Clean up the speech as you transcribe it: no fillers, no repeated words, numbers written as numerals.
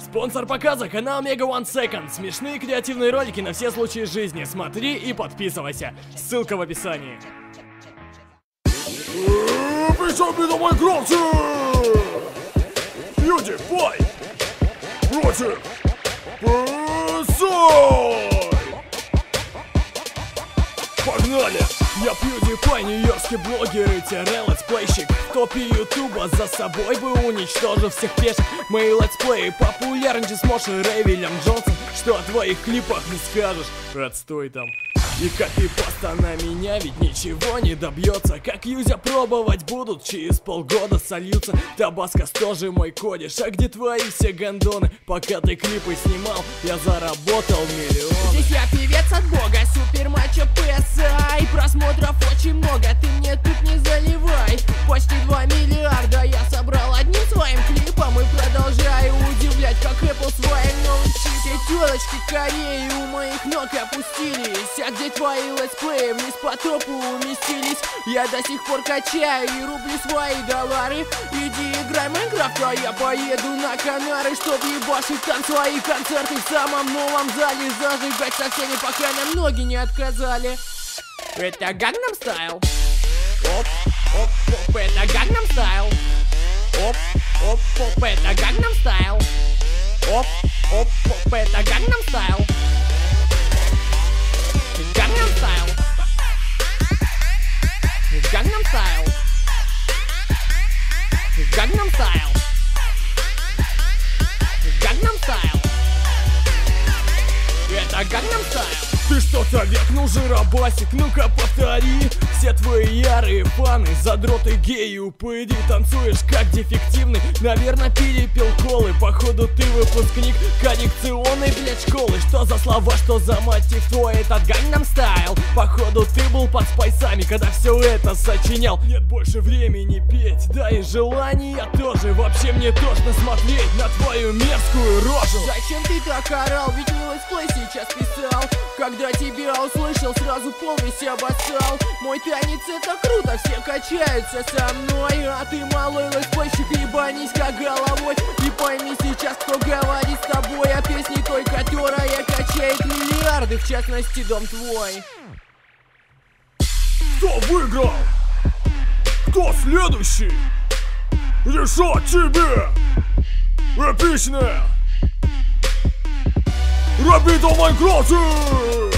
Спонсор показа — канал Mega One Second. Смешные креативные ролики на все случаи жизни. Смотри и подписывайся. Ссылка в описании. Причем на Майнкрафте! PewDiePie против Пэсай! Погнали! Я PewDiePie, нью-йоркский блогер и летсплейщик. В топе ютуба за собой бы уничтожил всех пешек. Мои летсплеи популярнее, чем Смош и Рэй Вильям Джонсон. Что о твоих клипах не скажешь? Отстой там. И копипаста на меня ведь ничего не добьется. Как юзя пробовать будут, через полгода сольются. Табаскос тоже мой кодиш. А где твои все гондоны? Пока ты клипы снимал, я заработал миллион. Здесь я певец от бога, супер мачо Пэсай. Просмотров очень много, ты мне тут не заливай. Почти 2 миллиарда я собрал одним своим клипом. И продолжаю удивлять, как Apple своим новым чипом. Все телочки Кореи у моих ног опустились. А где твои летсплеи вниз по топу уместились? Я до сих пор качаю и рублю свои доллары. Иди играй в Майнкрафт, а я поеду на Канары, чтоб ебашить там свои концерты в самом новом зале. Зажигать со всеми, пока нам ноги не отказали. Это Gangnam Style. Оп, оп, оп, это Gangnam Style. Оп, оп, оп, это Gangnam Style. Оп, оп, оп, это Gangnam Style. Gangnam Style. Gangnam Style. Gangnam Style. Gangnam Style. Это Gangnam Style. Ты что-то векнул, жиробасик, ну-ка повтори. Все твои ярые фаны, задроты геи, упыри. Танцуешь как дефективный, наверное, перепил колы. Походу ты выпускник коррекционной, блядь, школы. Что за слова, что за мотив твой этот Gangnam Style? Походу ты был под спайсами, когда все это сочинял. Нет больше времени петь, да и желания тоже. Вообще мне тошно смотреть на твою мерзкую рожу. Зачем ты так орал, ведь не летсплей сейчас писал. Когда тебя услышал, сразу пол весь обоссал. Мой танец это круто, все качаются со мной. А ты малой летсплейщик, ебанись-ка головой. И пойми сейчас, кто говорит с тобой о песне той, которая качает миллиарды, в частности дом твой. Кто выиграл? Кто следующий? Решать тебе! Эпичное! Рабито в Майнкрафте!